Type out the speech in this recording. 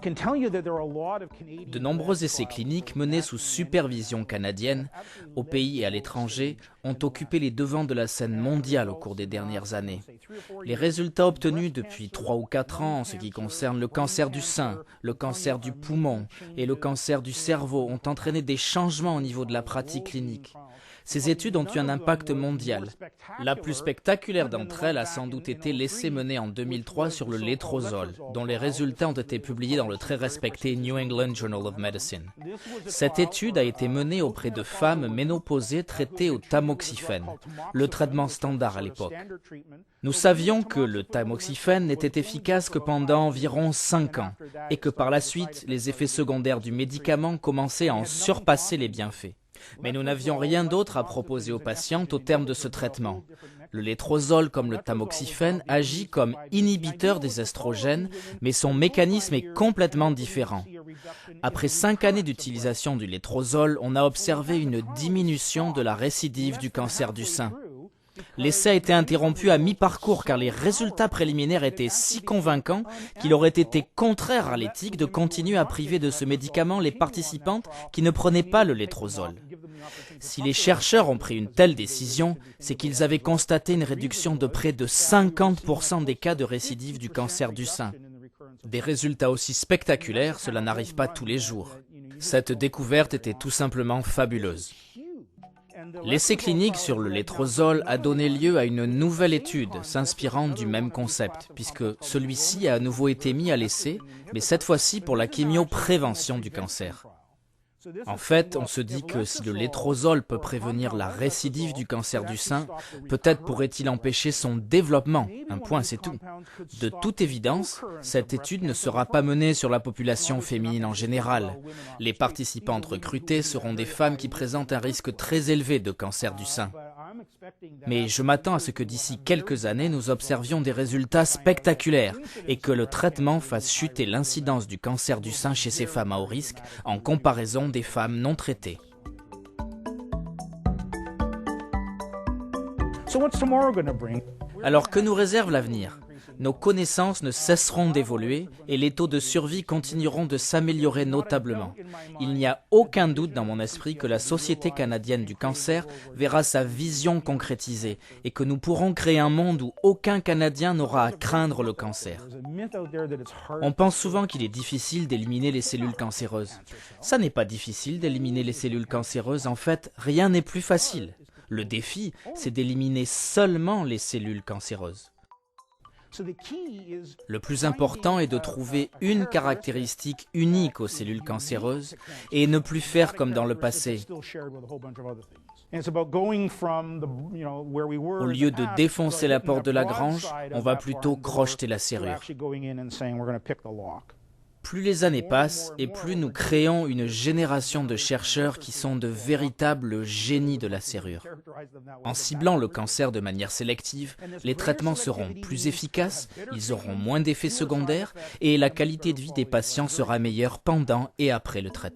De nombreux essais cliniques menés sous supervision canadienne, au pays et à l'étranger, ont occupé les devants de la scène mondiale au cours des dernières années. Les résultats obtenus depuis 3 ou 4 ans en ce qui concerne le cancer du sein, le cancer du poumon et le cancer du cerveau ont entraîné des changements au niveau de la pratique clinique. Ces études ont eu un impact mondial. La plus spectaculaire d'entre elles a sans doute été l'essai mené en 2003 sur le létrozole, dont les résultats ont été publiés dans le très respecté New England Journal of Medicine. Cette étude a été menée auprès de femmes ménopausées traitées au tamoxifène, le traitement standard à l'époque. Nous savions que le tamoxifène n'était efficace que pendant environ 5 ans et que par la suite, les effets secondaires du médicament commençaient à en surpasser les bienfaits. Mais nous n'avions rien d'autre à proposer aux patientes au terme de ce traitement. Le létrozole, comme le tamoxifène, agit comme inhibiteur des estrogènes, mais son mécanisme est complètement différent. Après 5 années d'utilisation du létrozole, on a observé une diminution de la récidive du cancer du sein. L'essai a été interrompu à mi-parcours car les résultats préliminaires étaient si convaincants qu'il aurait été contraire à l'éthique de continuer à priver de ce médicament les participantes qui ne prenaient pas le létrozole. Si les chercheurs ont pris une telle décision, c'est qu'ils avaient constaté une réduction de près de 50% des cas de récidive du cancer du sein. Des résultats aussi spectaculaires, cela n'arrive pas tous les jours. Cette découverte était tout simplement fabuleuse. L'essai clinique sur le létrozole a donné lieu à une nouvelle étude s'inspirant du même concept, puisque celui-ci a à nouveau été mis à l'essai, mais cette fois-ci pour la chimioprévention du cancer. En fait, on se dit que si le létrozole peut prévenir la récidive du cancer du sein, peut-être pourrait-il empêcher son développement. Un point, c'est tout. De toute évidence, cette étude ne sera pas menée sur la population féminine en général. Les participantes recrutées seront des femmes qui présentent un risque très élevé de cancer du sein. Mais je m'attends à ce que d'ici quelques années, nous observions des résultats spectaculaires et que le traitement fasse chuter l'incidence du cancer du sein chez ces femmes à haut risque en comparaison des femmes non traitées. Alors que nous réserve l'avenir ? Nos connaissances ne cesseront d'évoluer et les taux de survie continueront de s'améliorer notablement. Il n'y a aucun doute dans mon esprit que la Société canadienne du cancer verra sa vision concrétisée et que nous pourrons créer un monde où aucun Canadien n'aura à craindre le cancer. On pense souvent qu'il est difficile d'éliminer les cellules cancéreuses. Ça n'est pas difficile d'éliminer les cellules cancéreuses, en fait, rien n'est plus facile. Le défi, c'est d'éliminer seulement les cellules cancéreuses. Le plus important est de trouver une caractéristique unique aux cellules cancéreuses et ne plus faire comme dans le passé. Au lieu de défoncer la porte de la grange, on va plutôt crocheter la serrure. Plus les années passent et plus nous créons une génération de chercheurs qui sont de véritables génies de la serrure. En ciblant le cancer de manière sélective, les traitements seront plus efficaces, ils auront moins d'effets secondaires et la qualité de vie des patients sera meilleure pendant et après le traitement.